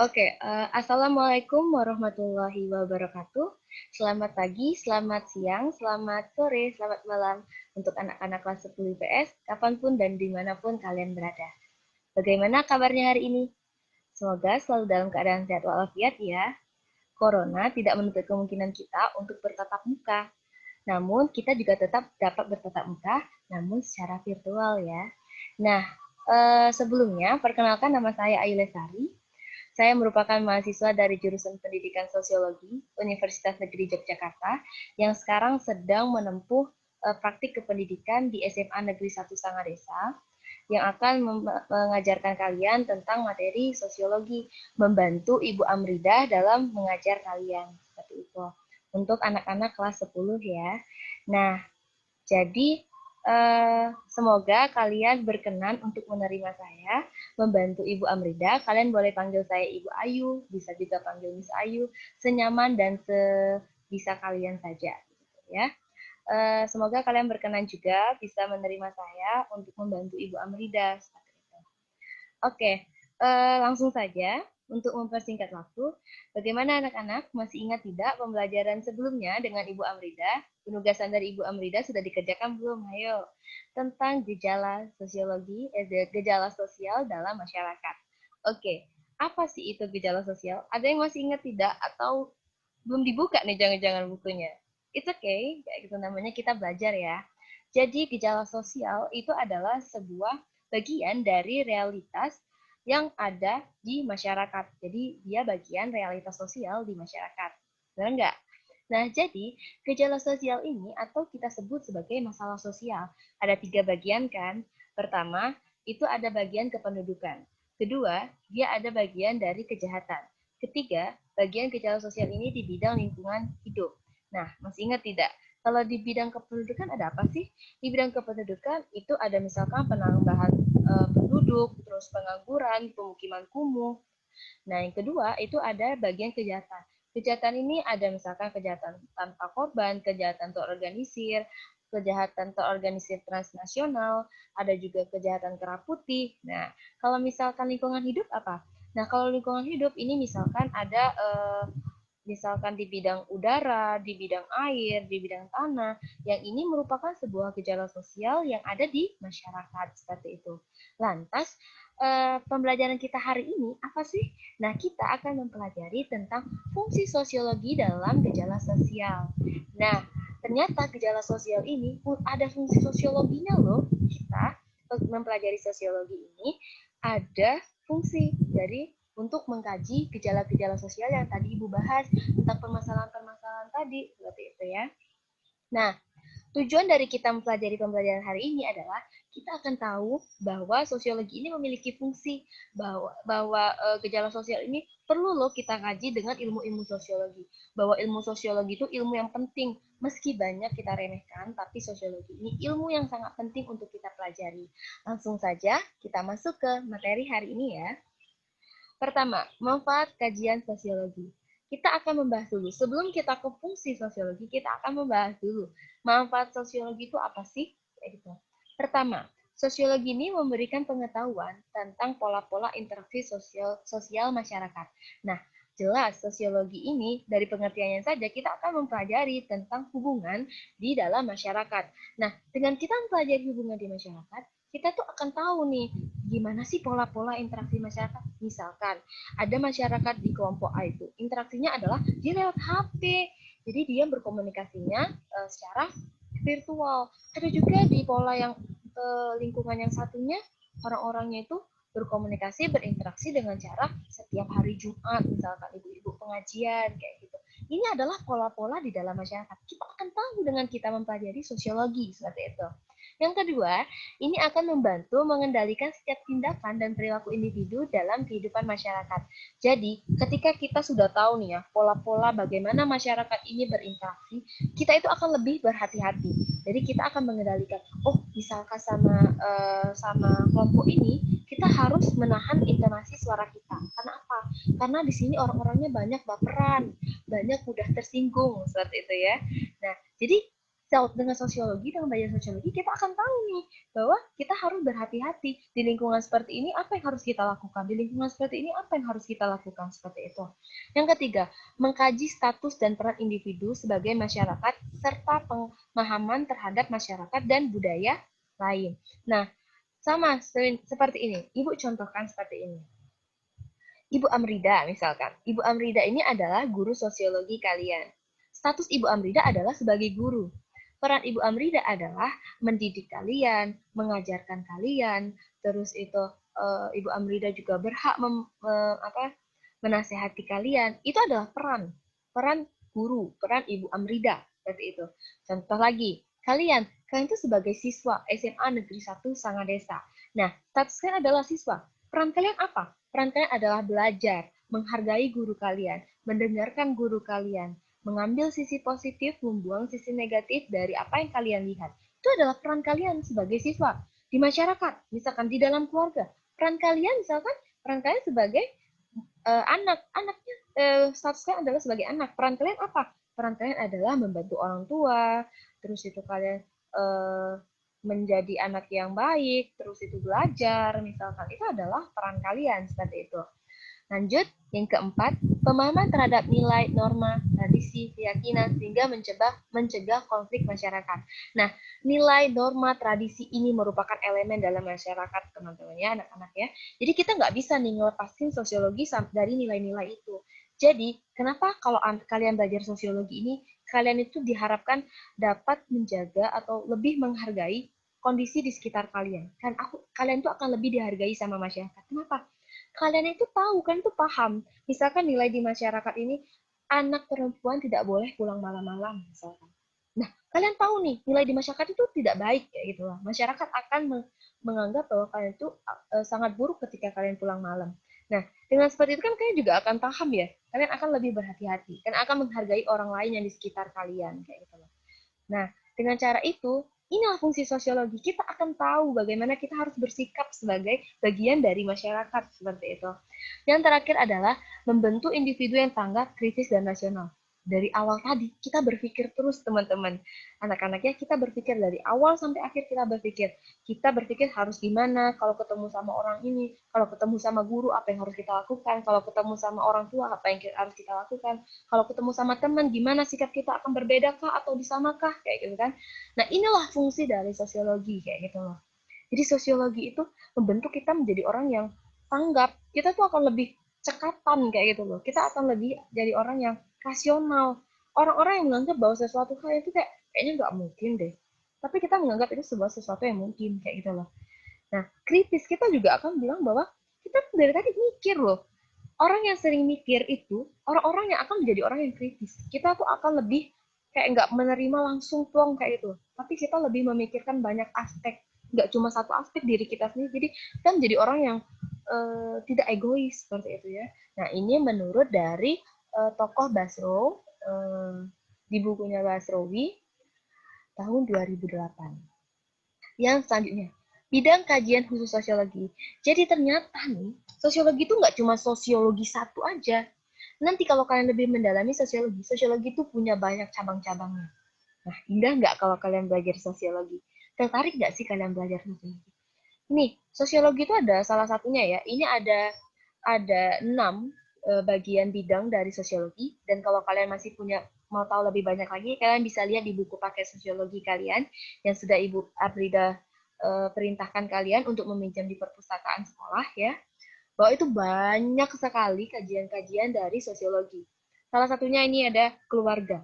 Assalamualaikum warahmatullahi wabarakatuh. Selamat pagi, selamat siang, selamat sore, selamat malam untuk anak-anak kelas 10 IPS, kapanpun dan dimanapun kalian berada. Bagaimana kabarnya hari ini? Semoga selalu dalam keadaan sehat walafiat ya. Corona tidak menutup kemungkinan kita untuk bertatap muka. Namun, kita juga tetap dapat bertatap muka, namun secara virtual ya. Nah, sebelumnya, perkenalkan nama saya Ayu Lesari. Saya merupakan mahasiswa dari jurusan Pendidikan Sosiologi Universitas Negeri Yogyakarta yang sekarang sedang menempuh praktik kependidikan di SMA Negeri 1 Sangadesa yang akan mengajarkan kalian tentang materi sosiologi, membantu Ibu Amrida dalam mengajar kalian. Seperti itu. Untuk anak-anak kelas 10 ya. Nah, jadi semoga kalian berkenan untuk menerima saya, membantu Ibu Amrida. Kalian boleh panggil saya Ibu Ayu, bisa juga panggil Miss Ayu, senyaman dan sebisa kalian saja. Ya. Semoga kalian berkenan juga bisa menerima saya untuk membantu Ibu Amrida. Oke, langsung saja. Untuk mempersingkat waktu, bagaimana anak-anak? Masih ingat tidak pembelajaran sebelumnya dengan Ibu Amrida? Penugasan dari Ibu Amrida sudah dikerjakan belum? Ayo, tentang gejala sosiologi, gejala sosial dalam masyarakat. Oke, apa sih itu gejala sosial? Ada yang masih ingat tidak? Atau belum dibuka nih jangan-jangan bukunya? It's okay, kayak gitu namanya kita belajar ya. Jadi gejala sosial itu adalah sebuah bagian dari realitas yang ada di masyarakat. Jadi dia bagian realitas sosial di masyarakat. Benar nggak? Nah, jadi gejala sosial ini atau kita sebut sebagai masalah sosial. Ada 3 bagian kan? Pertama, itu ada bagian kependudukan. Kedua, dia ada bagian dari kejahatan. Ketiga, bagian gejala sosial ini di bidang lingkungan hidup. Nah, masih ingat tidak? Kalau di bidang kependudukan ada apa sih? Di bidang kependudukan itu ada misalkan penambahan penduduk, terus pengangguran, pemukiman kumuh. Nah, yang kedua itu ada bagian kejahatan. Kejahatan ini ada misalkan kejahatan tanpa korban, kejahatan terorganisir, kejahatan terorganisir transnasional, ada juga kejahatan kera putih. Nah, kalau misalkan lingkungan hidup apa? Nah, kalau lingkungan hidup ini misalkan ada misalkan di bidang udara, di bidang air, di bidang tanah, yang ini merupakan sebuah gejala sosial yang ada di masyarakat seperti itu. Lantas, pembelajaran kita hari ini apa sih? Nah, kita akan mempelajari tentang fungsi sosiologi dalam gejala sosial. Nah, ternyata gejala sosial ini ada fungsi sosiologinya loh. Kita mempelajari sosiologi ini ada fungsi dari untuk mengkaji gejala-gejala sosial yang tadi Ibu bahas tentang permasalahan-permasalahan tadi, seperti itu ya. Nah, tujuan dari kita mempelajari pembelajaran hari ini adalah kita akan tahu bahwa sosiologi ini memiliki fungsi, bahwa gejala sosial ini perlu loh kita kaji dengan ilmu-ilmu sosiologi. Bahwa ilmu sosiologi itu ilmu yang penting, meski banyak kita remehkan, tapi sosiologi ini ilmu yang sangat penting untuk kita pelajari. Langsung saja kita masuk ke materi hari ini ya. Pertama, manfaat kajian sosiologi. Kita akan membahas dulu. Sebelum kita ke fungsi sosiologi, kita akan membahas dulu manfaat sosiologi itu apa sih? Gitu. Pertama, sosiologi ini memberikan pengetahuan tentang pola-pola interaksi sosial masyarakat. Nah, jelas sosiologi ini dari pengertiannya saja kita akan mempelajari tentang hubungan di dalam masyarakat. Nah, dengan kita mempelajari hubungan di masyarakat, kita tuh akan tahu nih gimana sih pola-pola interaksi masyarakat. Misalkan ada masyarakat di kelompok A itu interaksinya adalah dia lewat HP, jadi dia berkomunikasinya secara virtual. Ada juga di pola yang lingkungan yang satunya orang-orangnya itu berkomunikasi, berinteraksi dengan cara setiap hari Jumat, misalkan ibu-ibu pengajian kayak gitu. Ini adalah pola-pola di dalam masyarakat. Kita akan tahu dengan kita mempelajari sosiologi seperti itu. Yang kedua, ini akan membantu mengendalikan setiap tindakan dan perilaku individu dalam kehidupan masyarakat. Jadi, ketika kita sudah tahu nih ya, pola-pola bagaimana masyarakat ini berinteraksi, kita itu akan lebih berhati-hati. Jadi, kita akan mengendalikan, oh, misalkan sama kelompok ini, kita harus menahan intonasi suara kita. Karena apa? Karena di sini orang-orangnya banyak baperan, banyak mudah tersinggung, seperti itu ya. Nah, jadi dengan sosiologi, dengan belajar sosiologi, kita akan tahu nih bahwa kita harus berhati-hati di lingkungan seperti ini, apa yang harus kita lakukan, di lingkungan seperti ini apa yang harus kita lakukan, seperti itu. Yang ketiga, mengkaji status dan peran individu sebagai masyarakat serta pemahaman terhadap masyarakat dan budaya lain. Nah, sama seperti ini. Ibu contohkan seperti ini. Ibu Amrida misalkan. Ibu Amrida ini adalah guru sosiologi kalian. Status Ibu Amrida adalah sebagai guru. Peran Ibu Amrida adalah mendidik kalian, mengajarkan kalian, terus itu Ibu Amrida juga berhak menasehati kalian. Itu adalah peran guru, peran Ibu Amrida seperti itu. Contoh lagi, kalian itu sebagai siswa SMA Negeri 1 Sangadesa. Nah, status kalian adalah siswa. Peran kalian apa? Peran kalian adalah belajar, menghargai guru kalian, mendengarkan guru kalian, mengambil sisi positif, membuang sisi negatif dari apa yang kalian lihat. Itu adalah peran kalian sebagai siswa. Di masyarakat, misalkan di dalam keluarga, peran kalian misalkan, peran kalian sebagai anaknya, status kalian adalah sebagai anak. Peran kalian apa? Peran kalian adalah membantu orang tua, terus itu kalian menjadi anak yang baik, terus itu belajar, misalkan itu adalah peran kalian seperti itu. Lanjut, yang keempat, pemahaman terhadap nilai, norma, tradisi, keyakinan sehingga mencegah konflik masyarakat. Nah, nilai, norma, tradisi ini merupakan elemen dalam masyarakat, teman-teman ya, anak-anak ya. Jadi kita nggak bisa nih ngelepasin sosiologi dari nilai-nilai itu. Jadi, kenapa kalau kalian belajar sosiologi ini, kalian itu diharapkan dapat menjaga atau lebih menghargai kondisi di sekitar kalian. Kalian tuh akan lebih dihargai sama masyarakat. Kenapa? Kalian itu tahu, kan itu paham. Misalkan nilai di masyarakat ini, anak perempuan tidak boleh pulang malam-malam, misalkan. Nah, kalian tahu nih, nilai di masyarakat itu tidak baik, kayak gitu lah. Masyarakat akan menganggap bahwa kalian itu sangat buruk ketika kalian pulang malam. Nah, dengan seperti itu kan kalian juga akan paham ya. Kalian akan lebih berhati-hati. Kalian akan menghargai orang lain yang di sekitar kalian, kayak gitu loh. Nah, dengan cara itu, inilah fungsi sosiologi. Kita akan tahu bagaimana kita harus bersikap sebagai bagian dari masyarakat, seperti itu. Yang terakhir adalah membentuk individu yang tanggap, kritis, dan rasional. Dari awal tadi, kita berpikir terus, teman-teman. Anak-anaknya, kita berpikir dari awal sampai akhir, kita berpikir. Kita berpikir harus gimana kalau ketemu sama orang ini, kalau ketemu sama guru, apa yang harus kita lakukan, kalau ketemu sama orang tua, apa yang harus kita lakukan, kalau ketemu sama teman, gimana sikap kita akan berbeda kah atau disamakah, kayak gitu kan. Nah, inilah fungsi dari sosiologi, kayak gitu loh. Jadi sosiologi itu membentuk kita menjadi orang yang tanggap. Kita tuh akan lebih cekatan, kayak gitu loh. Kita akan lebih jadi orang yang rasional. Orang-orang yang menganggap bahwa sesuatu hal itu kayaknya nggak mungkin deh. Tapi kita menganggap itu sebuah sesuatu yang mungkin, kayak gitu loh. Nah, kritis kita juga akan bilang bahwa kita dari tadi mikir loh. Orang yang sering mikir itu, orang-orang yang akan menjadi orang yang kritis. Kita tuh akan lebih kayak nggak menerima langsung tuang kayak itu. Tapi kita lebih memikirkan banyak aspek. Nggak cuma satu aspek diri kita sendiri. Jadi kita menjadi orang yang tidak egois seperti itu ya. Nah, ini menurut dari tokoh Basro di bukunya Basrowi tahun 2008. Yang selanjutnya, bidang kajian khusus sosiologi. Jadi ternyata nih, sosiologi itu nggak cuma sosiologi satu aja. Nanti kalau kalian lebih mendalami sosiologi, sosiologi itu punya banyak cabang-cabangnya. Nah, indah nggak kalau kalian belajar sosiologi? Tertarik nggak sih kalian belajar sosiologi? Ini, sosiologi itu ada salah satunya ya. Ini ada 6 bagian bidang dari sosiologi. Dan kalau kalian masih mau tahu lebih banyak lagi, kalian bisa lihat di buku paket sosiologi kalian yang sudah Ibu Aprida perintahkan kalian untuk meminjam di perpustakaan sekolah ya. Bahwa itu banyak sekali kajian-kajian dari sosiologi. Salah satunya ini ada keluarga.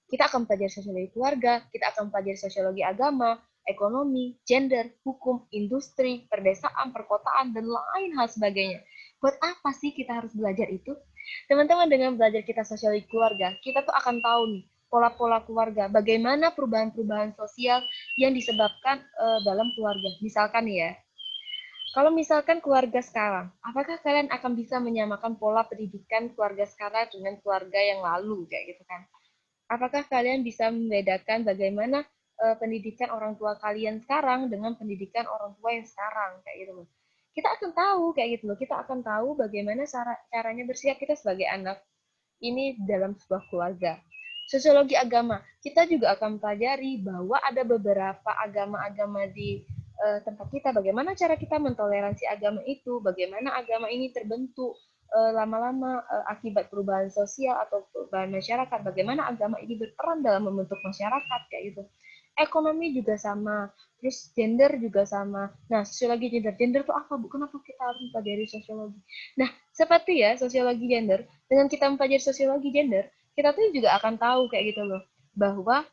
Kita akan mempelajari sosiologi keluarga, kita akan mempelajari sosiologi agama, ekonomi, gender, hukum, industri, perdesaan, perkotaan, dan lain hal sebagainya. Buat apa sih kita harus belajar itu? Teman-teman, dengan belajar kita sosiologi keluarga, kita tuh akan tahu nih pola-pola keluarga, bagaimana perubahan-perubahan sosial yang disebabkan dalam keluarga. Misalkan nih ya, kalau misalkan keluarga sekarang, apakah kalian akan bisa menyamakan pola pendidikan keluarga sekarang dengan keluarga yang lalu, kayak gitu kan? Apakah kalian bisa membedakan bagaimana pendidikan orang tua kalian sekarang dengan pendidikan orang tua yang sekarang, kayak gitu loh. Kita akan tahu kayak gitu loh. Kita akan tahu bagaimana caranya bersikap kita sebagai anak ini dalam sebuah keluarga. Sosiologi agama, kita juga akan pelajari bahwa ada beberapa agama-agama di tempat kita, bagaimana cara kita mentoleransi agama itu, bagaimana agama ini terbentuk lama-lama akibat perubahan sosial atau perubahan masyarakat, bagaimana agama ini berperan dalam membentuk masyarakat kayak gitu. Ekonomi juga sama, terus gender juga sama. Nah, sosiologi gender, gender itu apa, Bu? Kenapa kita harus mempelajari sosiologi? Nah, seperti ya sosiologi gender, dengan kita mempelajari sosiologi gender, kita tuh juga akan tahu kayak gitu loh, bahwa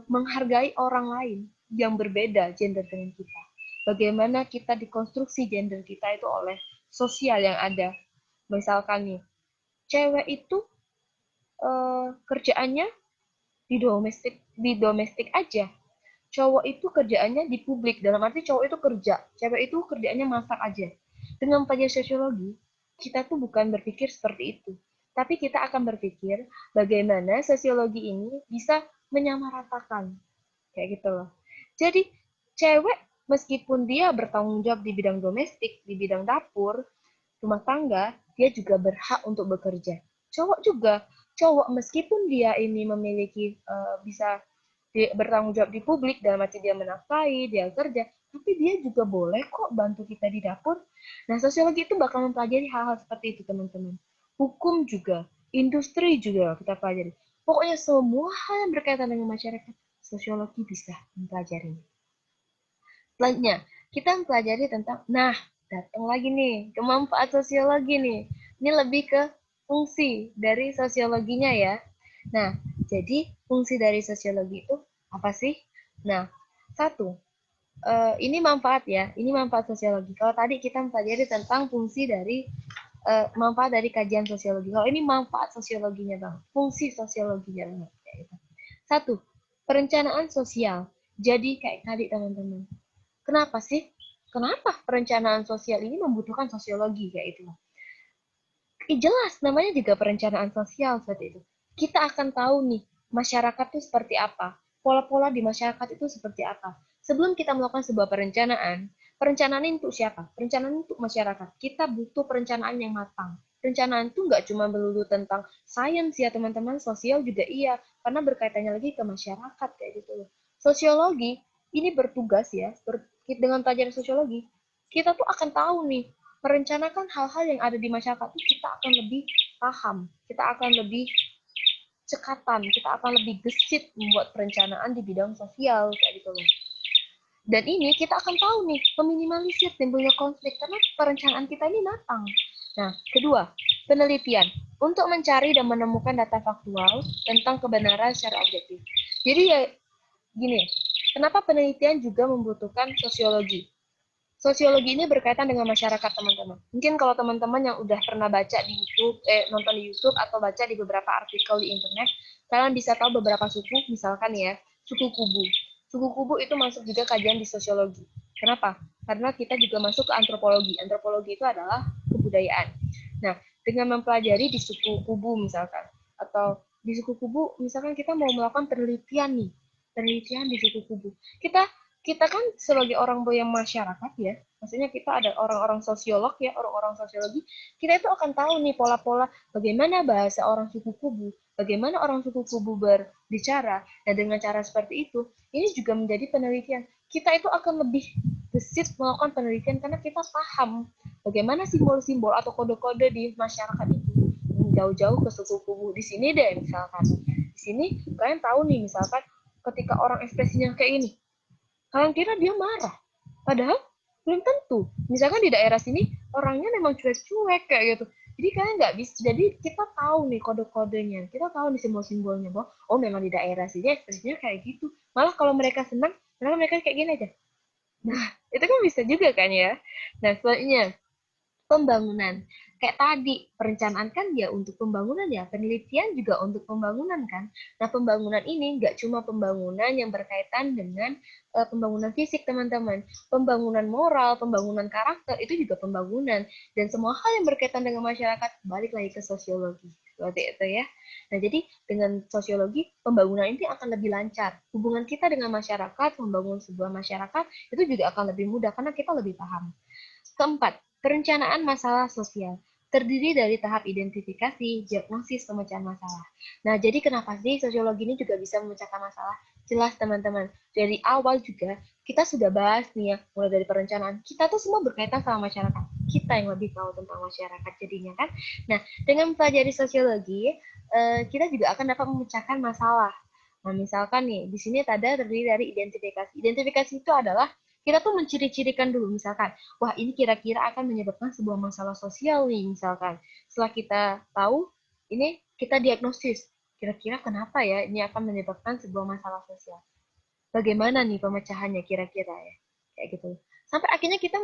menghargai orang lain yang berbeda gender dengan kita. Bagaimana kita dikonstruksi gender kita itu oleh sosial yang ada. Misalkan nih, cewek itu kerjaannya di domestik aja. Cowok itu kerjaannya di publik, dalam arti cowok itu kerja, cewek itu kerjaannya masak aja. Dengan pelajaran sosiologi, kita tuh bukan berpikir seperti itu, tapi kita akan berpikir bagaimana sosiologi ini bisa menyamaratakan, kayak gitu loh. Jadi, cewek meskipun dia bertanggung jawab di bidang domestik, di bidang dapur, rumah tangga, dia juga berhak untuk bekerja. Cowok juga, cowok meskipun dia ini memiliki bisa bertanggung jawab di publik, dalam arti dia menafkahi, dia kerja, tapi dia juga boleh kok bantu kita di dapur. Nah, sosiologi itu bakal mempelajari hal-hal seperti itu, teman-teman. Hukum juga, industri juga kita pelajari. Pokoknya semua hal yang berkaitan dengan masyarakat, sosiologi bisa mempelajari. Selanjutnya, kita mempelajari tentang, nah, datang lagi nih, ke manfaat sosiologi nih. Ini lebih ke fungsi dari sosiologinya ya. Nah, jadi fungsi dari sosiologi itu apa sih? Nah, satu, ini manfaat ya, ini manfaat sosiologi. Kalau tadi kita mempelajari tentang fungsi dari manfaat dari kajian sosiologi. Kalau ini manfaat sosiologinya bang, fungsi sosiologinya bang. Satu, perencanaan sosial. Jadi kayak tadi teman-teman. Kenapa sih? Kenapa perencanaan sosial ini membutuhkan sosiologi kayak itu? Jelas, namanya juga perencanaan sosial seperti itu. Kita akan tahu nih, masyarakat itu seperti apa, pola-pola di masyarakat itu seperti apa. Sebelum kita melakukan sebuah perencanaan ini untuk siapa? Perencanaan untuk masyarakat. Kita butuh perencanaan yang matang. Perencanaan itu nggak cuma melulu tentang sains ya teman-teman, sosial juga iya, karena berkaitannya lagi ke masyarakat kayak gitu loh. Sosiologi ini bertugas ya, dengan pelajaran sosiologi, kita tuh akan tahu nih merencanakan hal-hal yang ada di masyarakat itu kita akan lebih paham, kita akan lebih cekatan, kita akan lebih gesit membuat perencanaan di bidang sosial kayak gitu loh. Dan ini kita akan tahu nih meminimalisir timbulnya konflik karena perencanaan kita ini matang. Nah, kedua, penelitian untuk mencari dan menemukan data faktual tentang kebenaran secara objektif. Jadi ya gini, kenapa penelitian juga membutuhkan sosiologi? Sosiologi ini berkaitan dengan masyarakat teman-teman. Mungkin kalau teman-teman yang udah pernah baca di YouTube, nonton di YouTube atau baca di beberapa artikel di internet, kalian bisa tahu beberapa suku, misalkan ya, suku Kubu. Suku Kubu itu masuk juga kajian di sosiologi. Kenapa? Karena kita juga masuk ke antropologi. Antropologi itu adalah kebudayaan. Nah, dengan mempelajari di suku Kubu misalkan, atau di suku Kubu, misalkan kita mau melakukan penelitian nih, penelitian di suku Kubu. Kita kan sebagai orang yang masyarakat ya, maksudnya kita ada orang-orang sosiolog ya, orang-orang sosiologi, kita itu akan tahu nih pola-pola bagaimana bahasa orang suku Kubu, bagaimana orang suku Kubu berbicara, dan dengan cara seperti itu, ini juga menjadi penelitian. Kita itu akan lebih gesit melakukan penelitian karena kita paham bagaimana simbol-simbol atau kode-kode di masyarakat itu. Jauh-jauh ke suku Kubu di sini deh misalkan. Di sini kalian tahu nih misalkan ketika orang ekspresinya kayak ini, kalian kira dia marah, padahal belum tentu. Misalkan di daerah sini orangnya memang cuek-cuek kayak gitu. Jadi kalian nggak bisa. Jadi kita tahu nih kode-kodenya, kita tahu nih simbol-simbolnya bahwa oh memang di daerah sini ekspresinya kayak gitu. Malah kalau mereka senang, mereka kayak gini aja. Nah itu kan bisa juga kan ya. Nah selanjutnya pembangunan. Kayak tadi, perencanaan kan ya untuk pembangunan ya, penelitian juga untuk pembangunan kan. Nah, pembangunan ini nggak cuma pembangunan yang berkaitan dengan pembangunan fisik, teman-teman. Pembangunan moral, pembangunan karakter, itu juga pembangunan. Dan semua hal yang berkaitan dengan masyarakat, balik lagi ke sosiologi. Seperti itu ya. Nah, jadi dengan sosiologi, pembangunan ini akan lebih lancar. Hubungan kita dengan masyarakat, membangun sebuah masyarakat, itu juga akan lebih mudah karena kita lebih paham. Keempat, perencanaan masalah sosial. terdiri dari tahap identifikasi, diagnosis, pemecahan masalah. Nah, jadi kenapa sih sosiologi ini juga bisa memecahkan masalah? Jelas teman-teman, dari awal juga kita sudah bahas nih ya, mulai dari perencanaan. Kita tuh semua berkaitan sama masyarakat. Kita yang lebih tahu tentang masyarakat jadinya kan. Nah, dengan mempelajari sosiologi, kita juga akan dapat memecahkan masalah. Nah, misalkan nih, di sini terdiri dari identifikasi. Identifikasi itu adalah kita tuh menciri-cirikan dulu, misalkan, wah ini kira-kira akan menyebabkan sebuah masalah sosial nih, misalkan. Setelah kita tahu, ini kita diagnosis, kira-kira kenapa ya ini akan menyebabkan sebuah masalah sosial. Bagaimana nih pemecahannya kira-kira ya, kayak gitu. Sampai akhirnya kita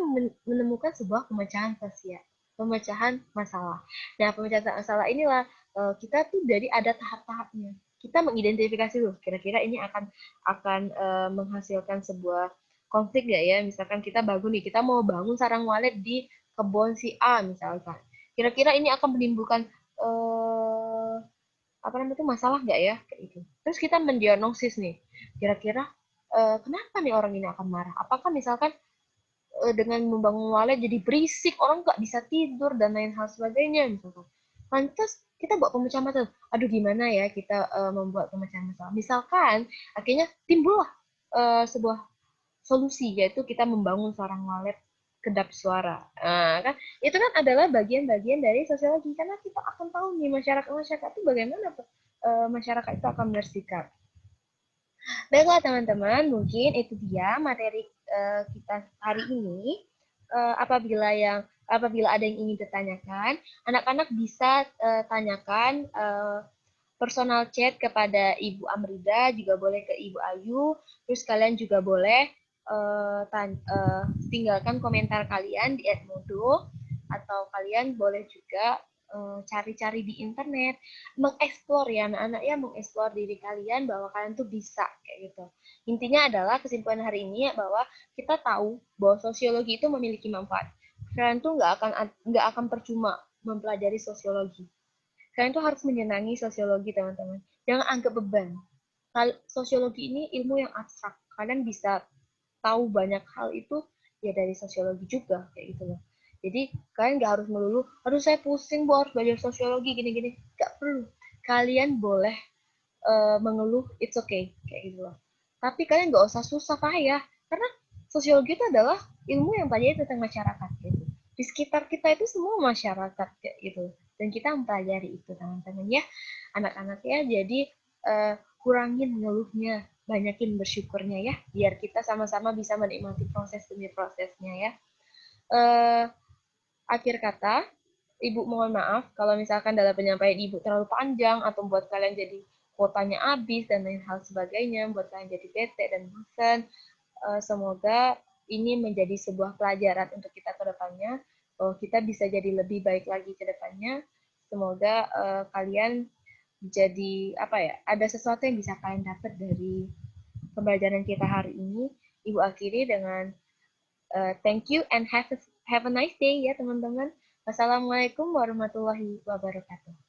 menemukan sebuah pemecahan sosial, pemecahan masalah. Nah, pemecahan masalah inilah kita tuh dari ada tahap-tahapnya. Kita mengidentifikasi dulu, kira-kira ini akan menghasilkan sebuah konflik nggak ya? Misalkan kita bangun nih, kita mau bangun sarang walet di kebun si A misalkan. Kira-kira ini akan menimbulkan apa namanya itu masalah nggak ya kayak gitu. Terus kita mendiagnosis nih, kira-kira kenapa nih orang ini akan marah? Apakah misalkan dengan membangun walet jadi berisik, orang nggak bisa tidur dan lain hal sebagainya misalkan. Lantas kita buat pemecahan masalah. Aduh gimana ya kita membuat pemecahan masalah? Misalkan akhirnya timbullah sebuah solusi yaitu kita membangun sarang walet kedap suara. Nah, kan itu kan adalah bagian-bagian dari sosiologi karena kita akan tahu nih masyarakat itu bagaimana masyarakat itu akan bersikap. Baiklah teman-teman, mungkin itu dia materi kita hari ini. Apabila ada yang ingin ditanyakan, anak-anak bisa tanyakan personal chat kepada Ibu Amrida, juga boleh ke Ibu Ayu, terus kalian juga boleh tinggalkan komentar kalian di @modo, atau kalian boleh juga cari-cari di internet, mengeksplor ya anak-anak ya, mengeksplor diri kalian bahwa kalian tuh bisa kayak gitu. Intinya adalah kesimpulan hari ini bahwa kita tahu bahwa sosiologi itu memiliki manfaat. Kalian tuh nggak akan percuma mempelajari sosiologi. Kalian tuh harus menyenangi sosiologi teman-teman. Jangan anggap beban. Sosiologi ini ilmu yang abstrak. Kalian bisa tahu banyak hal itu ya dari sosiologi juga kayak gitu loh. Jadi kalian nggak harus melulu, aduh saya pusing bu harus belajar sosiologi gini-gini. Nggak perlu. Kalian boleh mengeluh, it's okay kayak gitu loh. Tapi kalian nggak usah susah payah karena sosiologi itu adalah ilmu yang pelajari tentang masyarakat gitu. Di sekitar kita itu semua masyarakat kayak gitu dan kita mempelajari itu teman-teman ya anak-anak ya. Jadi kurangin ngeluhnya, banyakin bersyukurnya ya biar kita sama-sama bisa menikmati proses demi prosesnya ya. eh, Akhir kata, Ibu mohon maaf kalau misalkan dalam penyampaian Ibu terlalu panjang atau membuat kalian jadi kuotanya habis dan lain hal sebagainya, membuat kalian jadi bete dan bosan. Semoga ini menjadi sebuah pelajaran untuk kita ke depannya, bahwa kita bisa jadi lebih baik lagi ke depannya. Semoga kalian jadi apa ya, ada sesuatu yang bisa kalian dapat dari pembelajaran kita hari ini. Ibu akhiri dengan thank you and have a nice day ya teman-teman. Wassalamualaikum warahmatullahi wabarakatuh.